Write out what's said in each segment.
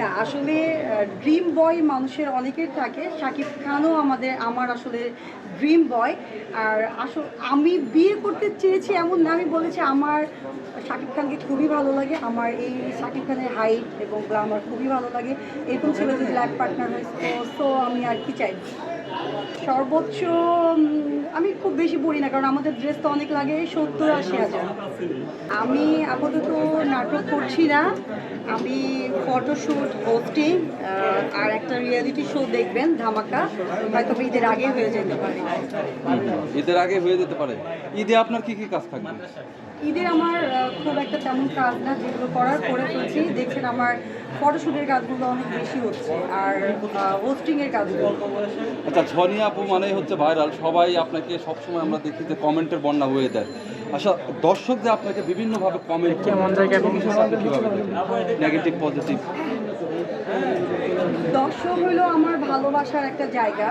না আসলে ড্রিম বয় মানুষের অনেকের থাকে। শাকিব খানও আমার আসলে ড্রিম বয়। আর আমি বিয়ে করতে চেয়েছি এমন না, আমি বলেছি আমার শাকিব খানকে খুবই ভালো লাগে, আমার এই শাকিব খানের হাইট এবং গ্লামার খুবই ভালো লাগে, এরকম ছেলে যদি লাইফ পার্টনার হয় সো আমি আর কি চাই। সর্বোচ্চ আমি খুব বেশি পড়ি না, কারণ আমাদের ড্রেস তো অনেক লাগে, 70-80 হাজার। আমি আপাতত নাটক করছি না, আমি ফটোশ্যুট, হোস্টিং আর একটা রিয়েলিটি শো দেখবেন ধামাকা, হয়তো ঈদের আগে হয়ে যেতে পারে। ঈদের আগে হয়ে যেতে পারে। ঈদে আপনার কি কি কাজ থাকবে? ঈদের আমার খুব একটা তেমন কাজ না, যেগুলো করার করে ফেলছি। দেখছেন আমার ফটোশ্যুটের কাজগুলো অনেক বেশি হচ্ছে, আর হোস্টিংয়ের কাজগুলো। আচ্ছা, ঝনি আপু মানে হচ্ছে ভাইরাল, সবাই আপনাকে সবসময় আমরা দেখি যে কমেন্টের বন্যা হয়ে দেয়। আচ্ছা, দর্শক যে আপনাকে বিভিন্নভাবে কমেন্ট কেমন জায়গায় কীভাবে নেগেটিভ পজিটিভ? দর্শক হলো আমার ভালোবাসার একটা জায়গা,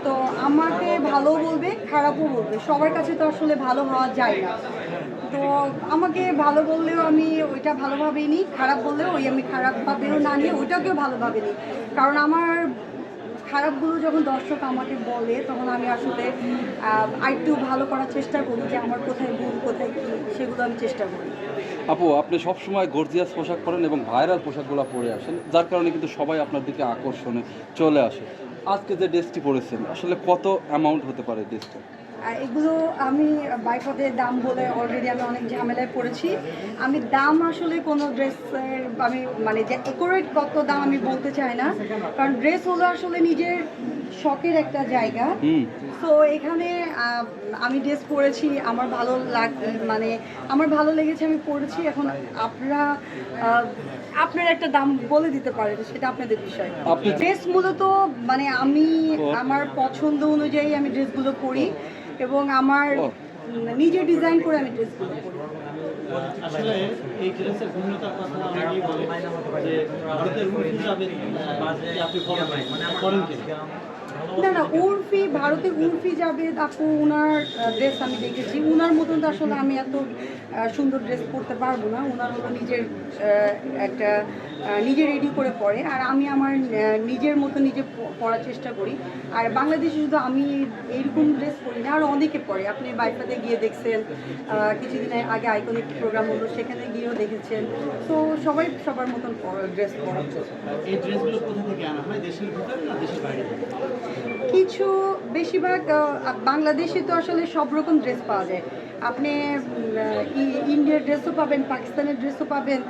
তো আমাকে ভালো বলবে, খারাপও বলবে, সবার কাছে তো আসলে ভালো হওয়া যায় না। তো আমাকে ভালো বললেও আমি ওইটা ভালোভাবেই নিই, খারাপ বললেও আমি খারাপভাবেও না নিয়ে ওইটাকেও ভালোভাবে নিই। কারণ আমার খারাপগুলো যখন দর্শক আমাকে বলে, তখন আমি আসলে আরেকটু ভালো করার চেষ্টা করি, যে আমার কোথায় ভুল কোথায় কী সেগুলো আমি চেষ্টা করি। আপু, আপনি সবসময় গর্জিয়াস পোশাক পরেন এবং ভাইরাল পোশাকগুলো পরে আসেন, যার কারণে কিন্তু সবাই আপনার দিকে আকর্ষণে চলে আসে। আজকে যে ড্রেসটি পরেছেন আসলে কত অ্যামাউন্ট হতে পারে ড্রেসটা? এগুলো আমি বাইকতে দাম বলে অলরেডি আমি অনেক ঝামেলায় পড়েছি। আমি দাম আসলে কোনো ড্রেসের আমি মানে যে একুরেট কত দাম আমি বলতে চাই না, কারণ ড্রেস হলো আসলে নিজের শখের একটা জায়গা। তো এখানে আমি ড্রেস পরেছি, আমার ভালো মানে আমার ভালো লেগেছে, আমি পরেছি। এখন আপনার একটা দাম বলে দিতে পারেন, সেটা আপনাদের বিষয়। ড্রেস মূলত মানে আমি আমার পছন্দ অনুযায়ী আমি ড্রেসগুলো পরি, এবং আমার নিজে ডিজাইন করে আমি ড্রেসগুলো পরি। আসলে এই ড্রেসের ভিন্নতার কথা অনেকেই বলে যে ভারতের উর্ফি যাবে আপনি করেন কিনা? না, ভারতে উর্ফি যাবে আপু, উনার ড্রেস আমি দেখেছি, উনার মতন তো আসলে আমি এত সুন্দর ড্রেস পরতে পারবো না। উনার মতো একটা নিজে রেডি করে পরে, আর আমি আমার নিজের মতো নিজে পরার চেষ্টা করি। আর বাংলাদেশে শুধু আমি এইরকম ড্রেস পরি না, আর অনেকে পরে। আপনি বাইপাতে গিয়ে দেখছেন, কিছুদিন আগে আইকনিক প্রোগ্রাম হলো, সেখানে গিয়েও দেখেছেন। তো সবাই সবার মতন ড্রেস পরা। এই ড্রেসগুলো কোথা থেকে আনা হয়, দেশের ভিতরে না দেশের বাইরে? কিছু বেশিরভাগ বাংলাদেশে তো আসলে সব রকম ড্রেস পাওয়া যায়। আপনি ইন্ডিয়ার ড্রেসও পাবেন, পাকিস্তানের ড্রেসও পাবেন,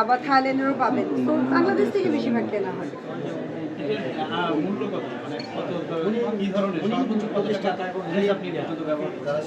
আবার থাইল্যান্ডেরও পাবেন। তো বাংলাদেশ থেকে বেশিরভাগ কেনা হয়। মূল্য কত, মানে কত কি ধরনের সর্বোচ্চ 50 টাকা ড্রেস আপনি ব্যবহার করেন?